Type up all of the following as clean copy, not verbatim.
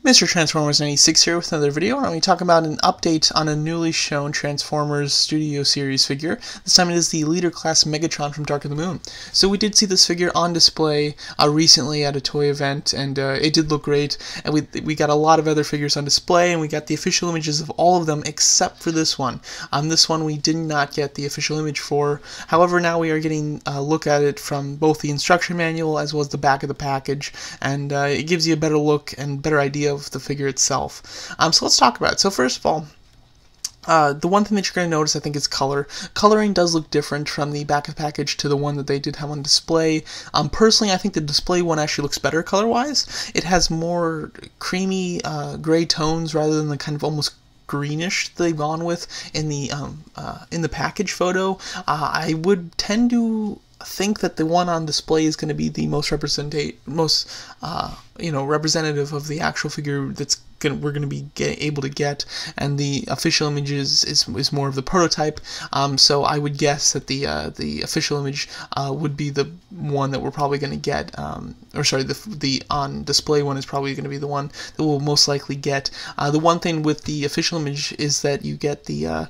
Mr. Transformers 96 here with another video. I'm going to be talking about an update on a newly shown Transformers Studio Series figure. This time it is the Leader Class Megatron from Dark of the Moon. So we did see this figure on display recently at a toy event, and it did look great. And we got a lot of other figures on display, and we got the official images of all of them except for this one. This one we did not get the official image for. However, now we are getting a look at it from both the instruction manual as well as the back of the package, and it gives you a better look and better idea of the figure itself. So let's talk about it. So first of all, the one thing that you're going to notice, I think, is color. Coloring does look different from the back of the package to the one that they did have on display. Personally, I think the display one actually looks better color-wise. It has more creamy gray tones rather than the kind of almost greenish they've gone with in the package photo. I would tend to think that the one on display is going to be the most representative of the actual figure that's we're going to be able to get, and the official image is more of the prototype. So I would guess that the official image would be the one that we're probably going to get, or sorry, the on display one is probably going to be the one that we'll most likely get. The one thing with the official image is that you get the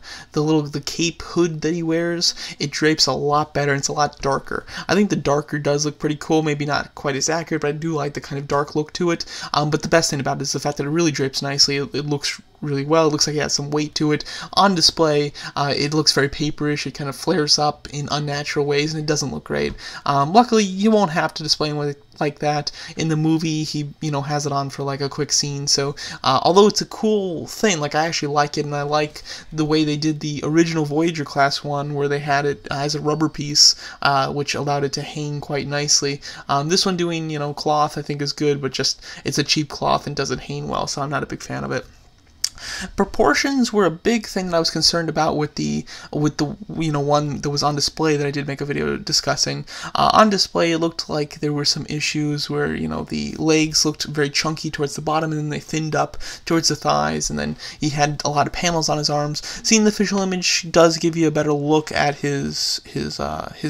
cape hood that he wears. It drapes a lot better and it's a lot darker. I think the darker does look pretty cool. Maybe not quite as accurate, but I do like the kind of dark look to it. But the best thing about it is the fact that it really drapes nicely. It looks really well. It looks like it has some weight to it. On display, it looks very paperish. It kind of flares up in unnatural ways, and it doesn't look great. Luckily, you won't have to display him with it like that. In the movie, he has it on for like a quick scene. So although it's a cool thing, like I actually like it, and I like the way they did the original Voyager class one, where they had it as a rubber piece, which allowed it to hang quite nicely. This one doing cloth, I think, is good, but just it's a cheap cloth and doesn't hang well, so I'm not a big fan of it. Proportions were a big thing that I was concerned about with the one that was on display that I did make a video discussing. On display, it looked like there were some issues where the legs looked very chunky towards the bottom, and then they thinned up towards the thighs, and then he had a lot of panels on his arms. Seeing the official image does give you a better look at his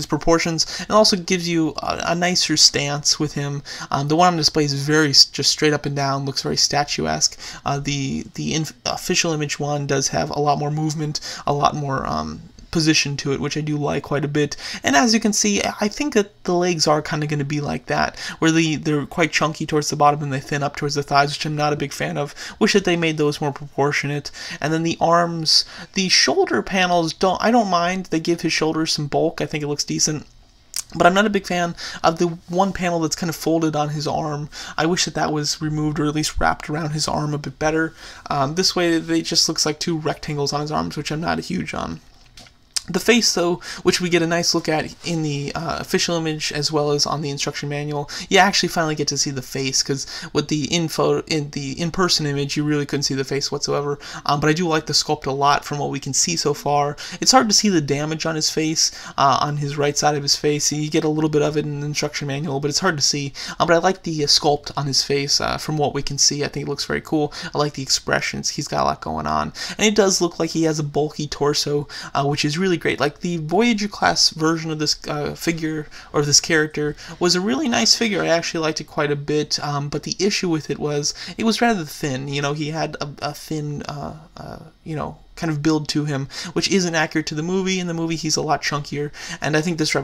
proportions, and also gives you a nicer stance with him. The one on display is very just straight up and down, looks very statuesque. The official image one does have a lot more movement, a lot more position to it, which I do like quite a bit. And as you can see, I think that the legs are kind of going to be like that, where they're quite chunky towards the bottom and they thin up towards the thighs, which I'm not a big fan of. Wish that they made those more proportionate. And then the arms, the shoulder panels, I don't mind. They give his shoulders some bulk. I think it looks decent. But I'm not a big fan of the one panel that's kind of folded on his arm. I wish that was removed, or at least wrapped around his arm a bit better. This way, they just looks like two rectangles on his arms, which I'm not a huge on. The face, though, which we get a nice look at in the official image as well as on the instruction manual, you actually finally get to see the face, because with the in-person image, you really couldn't see the face whatsoever. But I do like the sculpt a lot from what we can see so far. It's hard to see the damage on his face, on his right side of his face. You get a little bit of it in the instruction manual, but it's hard to see. But I like the sculpt on his face from what we can see. I think it looks very cool. I like the expressions. He's got a lot going on. And it does look like he has a bulky torso, which is really great. Like the Voyager class version of this figure, or this character, was a really nice figure. I actually liked it quite a bit, but the issue with it was rather thin. He had a thin kind of build to him, which isn't accurate to the movie. In the movie, he's a lot chunkier, and I think this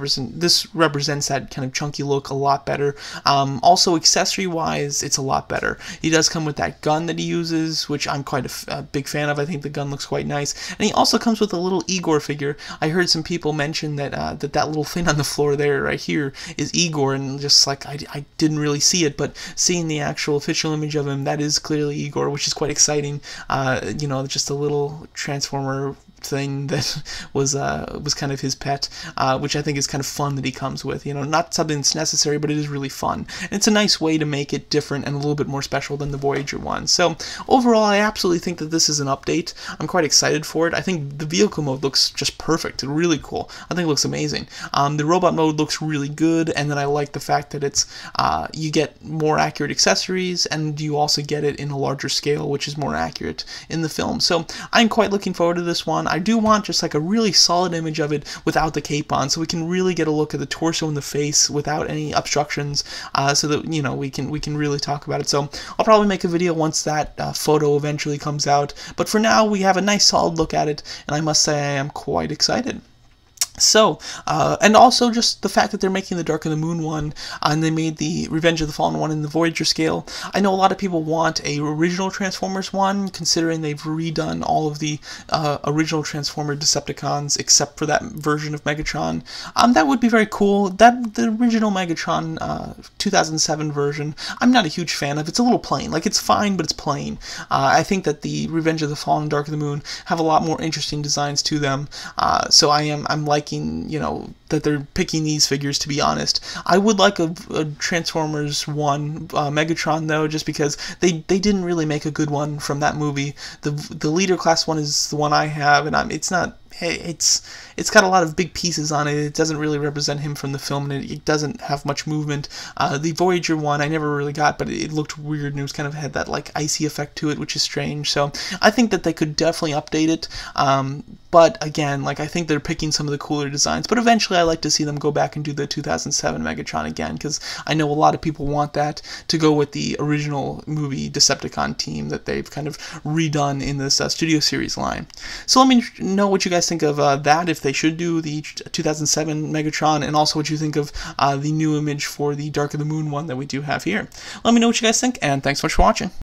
represents that kind of chunky look a lot better. Also, accessory-wise, it's a lot better. He does come with that gun that he uses, which I'm quite a big fan of. I think the gun looks quite nice, and he also comes with a little Igor figure. I heard some people mention that that little thing on the floor there, right here, is Igor, and just like I didn't really see it, but seeing the actual official image of him, that is clearly Igor, which is quite exciting. Just a little Transformer thing that was kind of his pet, which I think is kind of fun that he comes with. Not something that's necessary, but it is really fun. And it's a nice way to make it different and a little bit more special than the Voyager one. So overall, I absolutely think that this is an update. I'm quite excited for it. I think the vehicle mode looks just perfect. It's really cool. I think it looks amazing. The robot mode looks really good, and then I like the fact that it's you get more accurate accessories, and you also get it in a larger scale, which is more accurate in the film. So I'm quite looking forward to this one. I do want just like a really solid image of it without the cape on, so we can really get a look at the torso and the face without any obstructions, so that, you know, we can really talk about it. So I'll probably make a video once that photo eventually comes out, but for now we have a nice solid look at it, and I must say I am quite excited. So, and also just the fact that they're making the Dark of the Moon one, and they made the Revenge of the Fallen one in the Voyager scale. I know a lot of people want a original Transformers one, considering they've redone all of the original Transformer Decepticons except for that version of Megatron. That would be very cool. The original Megatron 2007 version, I'm not a huge fan of. It's a little plain. Like, it's fine, but it's plain. I think that the Revenge of the Fallen and Dark of the Moon have a lot more interesting designs to them. So I'm liking, you know, that they're picking these figures, to be honest. I would like a Transformers 1 Megatron, though, just because they didn't really make a good one from that movie. The Leader Class one is the one I have, and it's not... It's got a lot of big pieces on it. It doesn't really represent him from the film, and it doesn't have much movement. The Voyager one I never really got, but it looked weird, and it was kind of had that like icy effect to it, which is strange. So I think that they could definitely update it. But again, like, I think they're picking some of the cooler designs. But eventually, I like to see them go back and do the 2007 Megatron again, because I know a lot of people want that to go with the original movie Decepticon team that they've kind of redone in this Studio Series line. So let me know what you guys think of that, if they should do the 2007 Megatron, and also what you think of the new image for the Dark of the Moon one that we do have here. Let me know what you guys think, and thanks so much for watching.